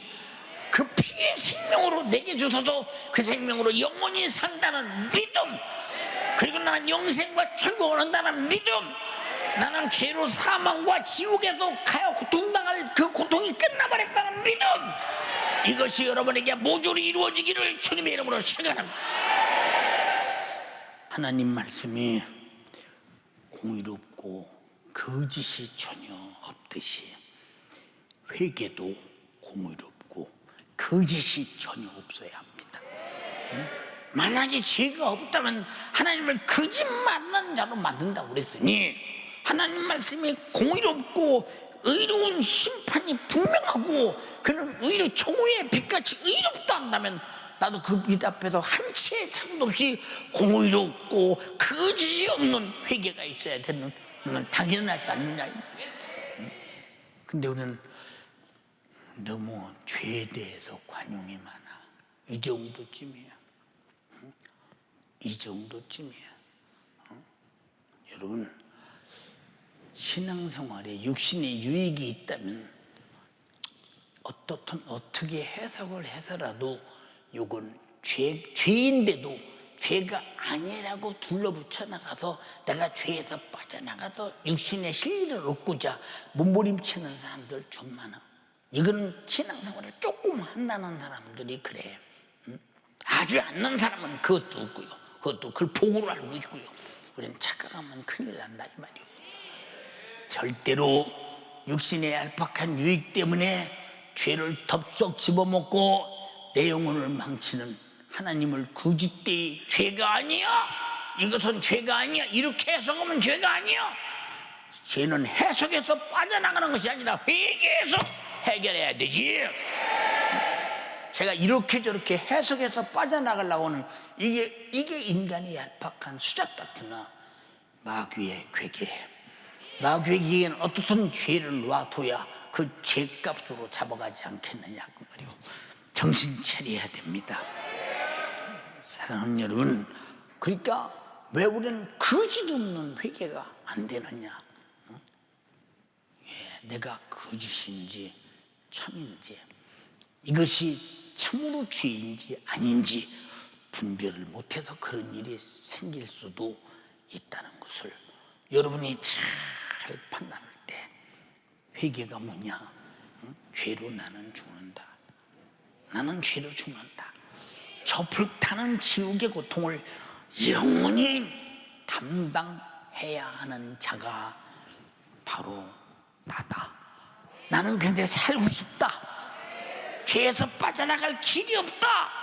그 피의 생명으로 내게 주셔서 그 생명으로 영원히 산다는 믿음, 그리고 나는 영생과 천국을 한다는 믿음, 나는 죄로 사망과 지옥에서 가야 고통당할 그 고통이 끝나버렸다는 믿음, 이것이 여러분에게 모조리 이루어지기를 주님의 이름으로 축원합니다. 하나님 말씀이 공의롭고 거짓이 전혀 없듯이 회개도 공의롭고 거짓이 전혀 없어야 합니다. 만약에 죄가 없다면 하나님을 거짓 만난 자로 만든다고 그랬으니 하나님 말씀이 공의롭고 의로운 심판이 분명하고 그는 의로 정오의 빛같이 의롭다 한다면 나도 그 빛 앞에서 한 치의 차도 없이 공의롭고 거짓이 없는 회개가 있어야 되는 건 당연하지 않느냐. 근데 우리는 너무 죄에 대해서 관용이 많아. 이 정도쯤이야. 이 정도쯤이야. 여러분, 신앙생활에 육신의 유익이 있다면 어떻게 해석을 해서라도 이건 죄인데도 죄가 아니라고 둘러붙여 나가서 내가 죄에서 빠져나가서 육신의 실리를 얻고자 몸부림치는 사람들 좀 많아. 이건 신앙생활을 조금 한다는 사람들이 그래. 아주 않는 사람은 그것도 없고요. 그것도 그걸 복으로 알고 있고요. 우리는 착각하면 큰일 난다 이 말이에요. 절대로 육신의 얄팍한 유익 때문에 죄를 덥석 집어먹고 내 영혼을 망치는 하나님을 거짓되이 죄가 아니야. 이것은 죄가 아니야. 이렇게 해석하면 죄가 아니야. 죄는 해석에서 빠져나가는 것이 아니라 회개해서 해결해야 되지. 제가 이렇게 저렇게 해석해서 빠져나가려고 하는 이게 인간의 얄팍한 수작 같으나 마귀의 괴계. 마귀의 괴계는 어떻든 죄를 놔둬야 그 죄값으로 잡아가지 않겠느냐 그 말이요. 정신 차려야 됩니다. 사랑하는 여러분, 그러니까 왜 우리는 거짓 없는 회개가 안 되느냐? 내가 거짓인지 참인지 이것이 참으로 죄인지 아닌지 분별을 못해서 그런 일이 생길 수도 있다는 것을 여러분이 잘 판단할 때 회개가 뭐냐? 죄로 나는 죽는다. 나는 죄로 죽는다. 저 불타는 지옥의 고통을 영원히 담당해야 하는 자가 바로 나다. 나는 근데 살고 싶다. 죄에서 빠져나갈 길이 없다.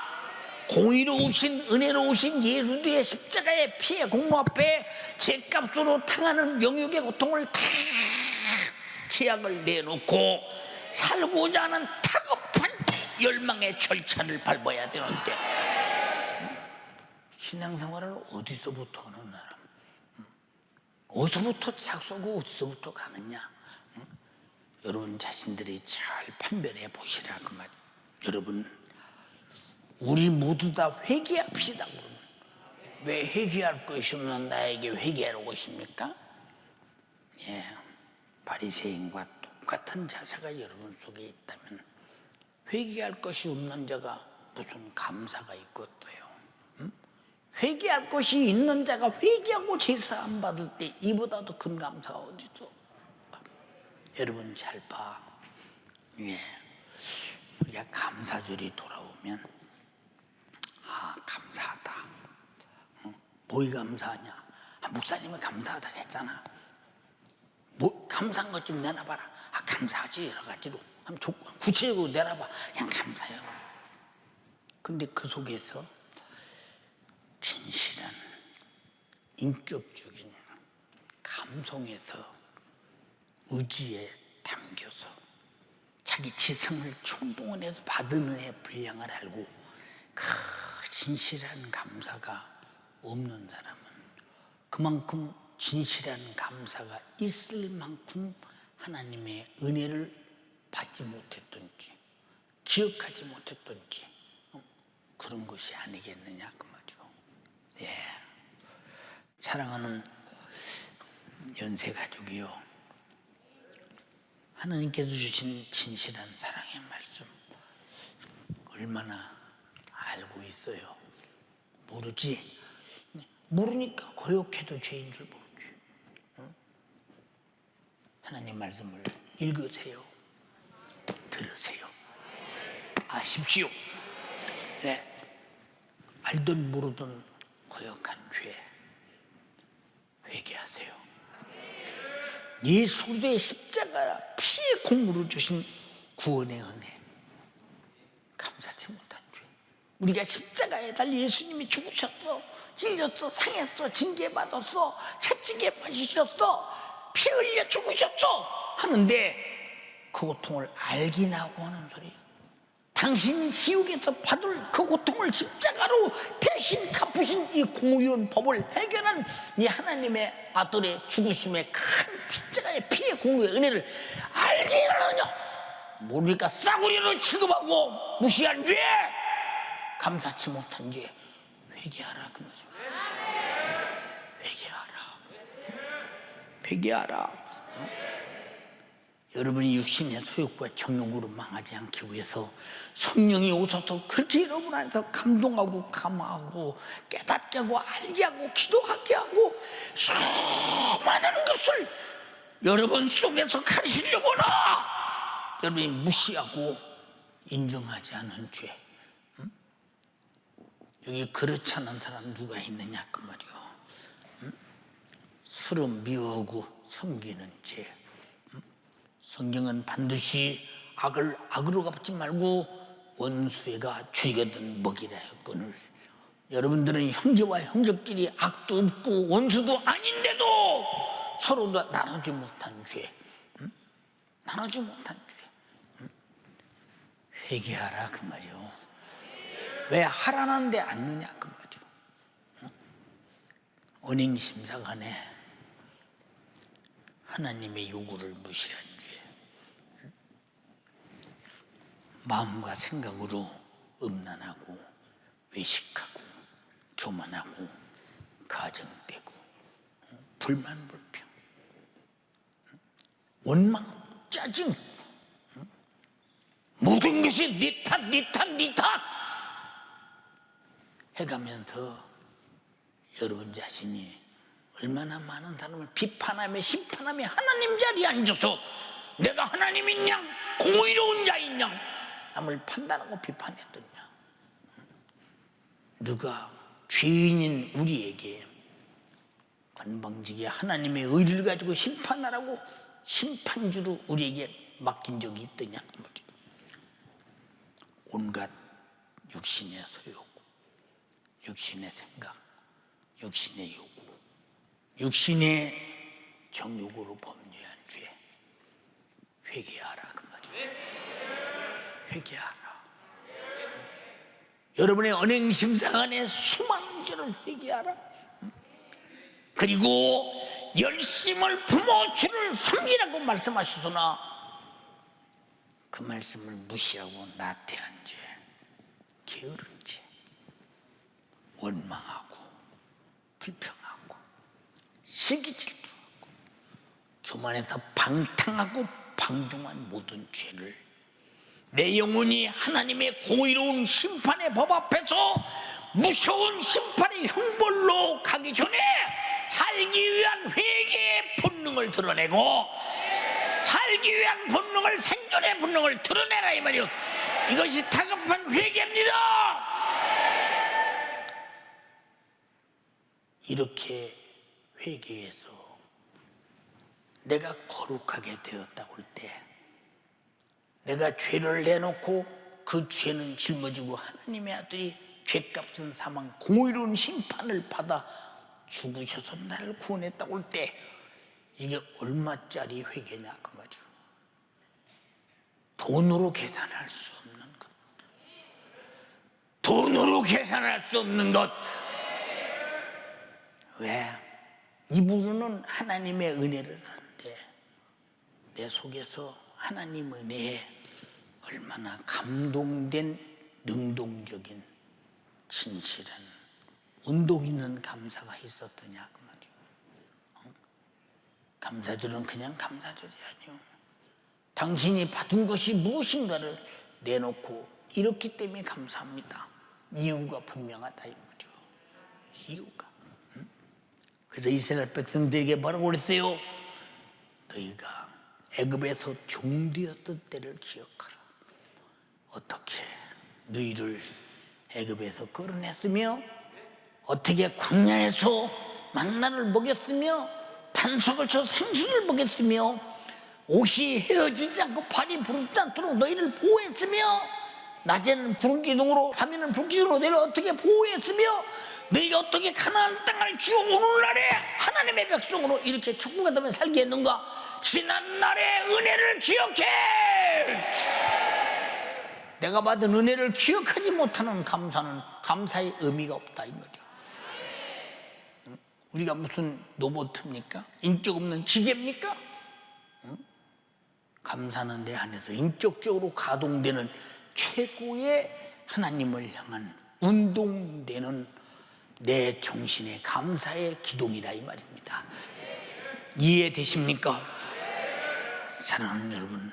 공의로우신 은혜로우신 예수의 십자가의 피의 공로 앞에 죄값으로 당하는 영육의 고통을 다 제약을 내놓고 살고자 하는 다급한 열망의 절차를 밟아야 되는데 신앙생활을 어디서부터 하는 사람? 어디서부터 착수하고 어디서부터 가느냐? 여러분 자신들이 잘 판별해 보시라 그 말. 여러분 우리 모두 다 회개합시다. 그러면 왜 회개할 것이 없는 나에게 회개하라고 하십니까? 예, 바리새인과 똑같은 자세가 여러분 속에 있다면 회개할 것이 없는 자가 무슨 감사가 있겠어요? 회개할 것이 있는 자가 회개하고 제사 안 받을 때 이보다 더 큰 감사가 어디 있어? 여러분 잘 봐. 예, 우리가 감사절이 돌아오면 감사하다. 뭐이 감사하냐? 목사님은 감사하다고 했잖아. 뭐 감사한 것 좀 내놔봐라. 감사하지 여러 가지로. 한번 구체적으로 내놔봐. 그냥 감사해요. 근데 그 속에서 진실한 인격적인 감성에서 의지에 담겨서 자기 지성을 충동원해서 받은 은혜의 분량을 알고 그 진실한 감사가 없는 사람은 그만큼 진실한 감사가 있을 만큼 하나님의 은혜를 받지 못했던지 기억하지 못했던지 그런 것이 아니겠느냐 그 말이요. 예, 사랑하는 연세 가족이요, 하나님께서 주신 진실한 사랑의 말씀 얼마나 알고 있어요? 모르지. 모르니까 거역해도 죄인 줄 모르지. 하나님 말씀을 읽으세요. 들으세요. 아십시오. 네. 알든 모르든 거역한 죄 회개하세요. 예수의 십자가 피의 공으로 주신 구원의 은혜 감사치 못한 죄. 우리가 십자가에 달려 예수님이 죽으셨어, 찔렸어, 상했어, 징계받았어, 채찍에 맞으셨어, 피 흘려 죽으셨어 하는데 그 고통을 알기나고 하는 소리. 당신이 지옥에서 받을 그 고통을 십자가로 대신 갚으신 이 공의로운 법을 해결한 이 하나님의 아들의 죽으심의 큰 십자가의 피의 공로의 은혜를 알기나느냐? 모르니까 싸구려로 취급하고 무시한 죄, 감사치 못한 죄, 회개하라 그 말이죠. 회개하라. 여러분이 육신의 소욕과 정욕으로 망하지 않기 위해서 성령이 오셔서 그렇게 여러분 안에서 감동하고 감화하고 깨닫게 하고 알게 하고 기도하게 하고 수많은 것을 여러분 속에서 가르치려고나 여러분이 무시하고 인정하지 않은 죄. 여기 그렇지 않은 사람 누가 있느냐 그 말이요. 서로 미워하고 섬기는 죄. 성경은 반드시 악을 악으로 갚지 말고 원수애가 죽이거든 먹이라 했거늘. 여러분들은 형제와 형제끼리 악도 없고 원수도 아닌데도 서로 나누지 못한 죄, 나누지 못한 죄. 회개하라 그 말이요. 왜 하라는데 않느냐 그 말이요. 언행심사간에 하나님의 요구를 무시한 죄. 마음과 생각으로 음란하고 외식하고 교만하고 가정되고 불만 불평 원망 짜증 모든 것이 네 탓 해가면서 여러분 자신이 얼마나 많은 사람을 비판하며 심판하며 하나님 자리에 앉아서 내가 하나님인 양 공의로운 자인 양 남을 판단하고 비판했더냐. 누가 죄인인 우리에게 건방지게 하나님의 의를 가지고 심판하라고 심판주로 우리에게 맡긴 적이 있더냐. 온갖 육신의 소욕, 육신의 생각, 육신의 요구, 육신의 정욕으로 범죄한 죄 회개하라 그 말이에요. 회개하라. 여러분의 언행심사간에 수많은 죄를 회개하라. 그리고 열심을 부모 주를 섬기라고 말씀하셨으나 그 말씀을 무시하고 나태한 죄, 게으른 죄, 원망하고 불평하고 시기질투하고 교만해서 방탕하고 방종한 모든 죄를 내 영혼이 하나님의 공의로운 심판의 법 앞에서 무서운 심판의 형벌로 가기 전에 살기 위한 회개의 본능을 드러내고 살기 위한 본능을 생존의 본능을 드러내라 이 말이요. 이것이 다급한 회개입니다. 이렇게 회개해서 내가 거룩하게 되었다고 할 때 내가 죄를 내놓고 그 죄는 짊어지고 하나님의 아들이 죄값은 사망 공의로운 심판을 받아 죽으셔서 나를 구원했다고 할 때 이게 얼마짜리 회개냐 그 말이죠. 돈으로 계산할 수 없는 것, 돈으로 계산할 수 없는 것. 왜? 이 부분은 하나님의 은혜를 하는데 내 속에서 하나님 은혜에 얼마나 감동된 능동적인 진실한 운동 있는 감사가 있었더냐 그 말이에요. 감사절은 그냥 감사절이 아니요. 당신이 받은 것이 무엇인가를 내놓고 이렇기 때문에 감사합니다. 이유가 분명하다 이 말이죠. 이유가. 그래서 이스라엘 백성들에게 뭐라고 그랬어요? 너희가 애굽에서 종되었던 때를 기억하라. 어떻게 너희를 애굽에서 끌어냈으며 어떻게 광야에서 만나를 먹였으며 반석을 쳐 생수를 먹였으며 옷이 헤어지지 않고 발이 부르지 않도록 너희를 보호했으며 낮에는 구름 기둥으로 밤에는 불 기둥으로 너희를 어떻게 보호했으며 너희가 어떻게 가나안 땅을 지고 오늘날에 하나님의 백성으로 이렇게 축복하다며 살게 했는가. 지난날의 은혜를 기억해. 내가 받은 은혜를 기억하지 못하는 감사는 감사의 의미가 없다 이 말이야. 우리가 무슨 로봇입니까? 인격 없는 기계입니까? 감사는 내 안에서 인격적으로 가동되는 최고의 하나님을 향한 운동되는 내 정신의 감사의 기동이다 이 말입니다. 이해되십니까? 사랑하는 여러분,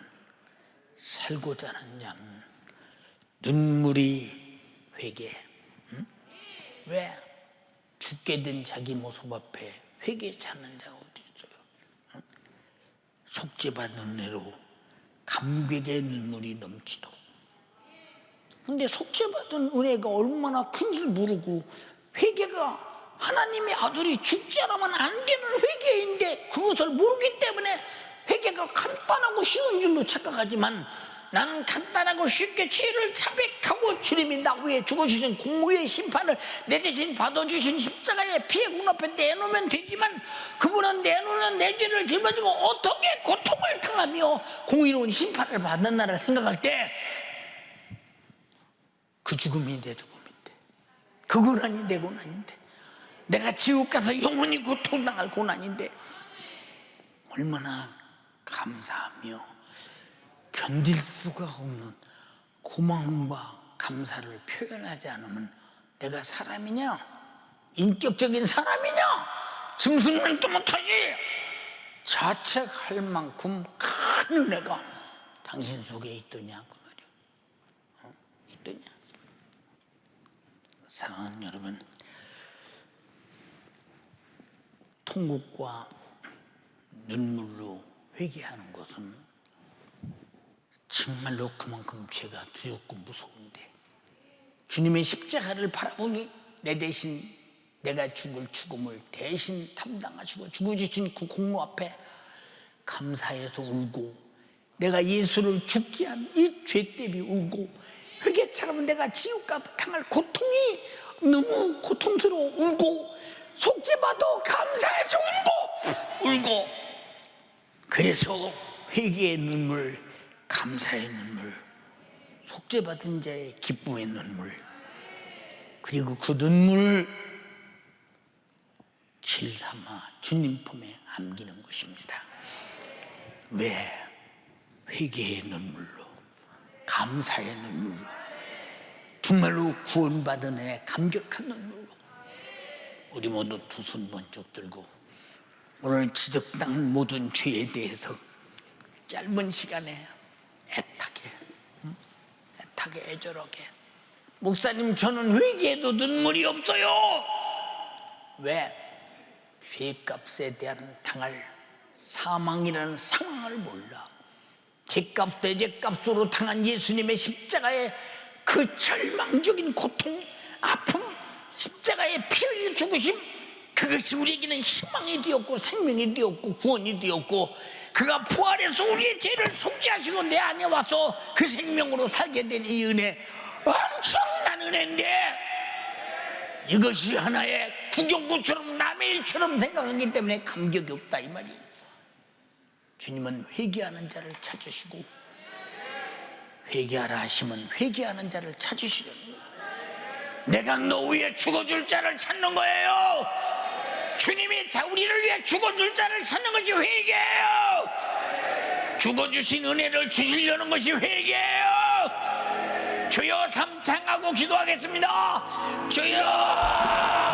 살고자 하는 자는 눈물이 회개. 왜? 죽게 된 자기 모습 앞에 회개치 않는 자가 어디 있어요? 속죄받은 은혜로 감격의 눈물이 넘치도록. 근데 속죄받은 은혜가 얼마나 큰지 모르고 회개가 하나님의 아들이 죽지 않으면 안 되는 회개인데 그것을 모르기 때문에 회개가 간단하고 쉬운 줄로 착각하지만, 나는 간단하고 쉽게 죄를 자백하고 주님이 나 위해 죽어주신 공의의 심판을 내 대신 받아주신 십자가의 피의 공 앞에 내놓으면 되지만, 그분은 내놓는 내 죄를 짊어지고 어떻게 고통을 당하며 공의로운 심판을 받는다라 생각할 때 그 죽음이 내 죽음인데, 그 고난이 내 고난인데, 내가 지옥 가서 영원히 고통당할 고난인데 얼마나 감사하며 견딜 수가 없는 고마움과 감사를 표현하지 않으면 내가 사람이냐? 인격적인 사람이냐? 짐승만도 못하지. 자책할 만큼 큰 은혜가 당신 속에 있더냐 그 말이야. 있더냐? 사랑하는 여러분, 통곡과 눈물로 회개하는 것은 정말로 그만큼 죄가 두렵고 무서운데, 주님의 십자가를 바라보니 내 대신 내가 죽을 죽음을 대신 담당하시고 죽어주신 그 공로 앞에 감사해서 울고, 내가 예수를 죽게 한 이 죄 때문에 울고, 회개처럼 내가 지옥 가서 당할 고통이 너무 고통스러워 울고, 속죄받아 감사해서 울고. 그래서 회개의 눈물, 감사의 눈물, 속죄받은 자의 기쁨의 눈물, 그리고 그 눈물 길삼아 주님 품에 안기는 것입니다. 왜? 회개의 눈물로, 감사의 눈물로, 정말로 구원받은 애 감격한 눈물로 우리 모두 두 손 번쩍 들고 오늘 지적당한 모든 죄에 대해서 짧은 시간에 애타게 애절하게, 목사님 저는 회개해도 눈물이 없어요. 왜? 죄값에 대한 당할 사망이라는 상황을 몰라. 죄값 대죄값으로 당한 예수님의 십자가의 그 절망적인 고통, 아픔, 십자가의 피 흘려 죽으심, 그것이 우리에게는 희망이 되었고 생명이 되었고 구원이 되었고, 그가 부활해서 우리의 죄를 속죄하시고 내 안에 와서 그 생명으로 살게 된 이 은혜, 엄청난 은혜인데 이것이 하나의 구경구처럼 남의 일처럼 생각하기 때문에 감격이 없다 이 말이에요. 주님은 회개하는 자를 찾으시고, 회개하라 하시면 회개하는 자를 찾으시려는 거예요. 내가 너 위해 죽어줄 자를 찾는 거예요. 주님이 우리를 위해 죽어줄 자를 찾는 것이 회개예요. 죽어주신 은혜를 주시려는 것이 회개예요. 주여 삼창하고 기도하겠습니다. 주여.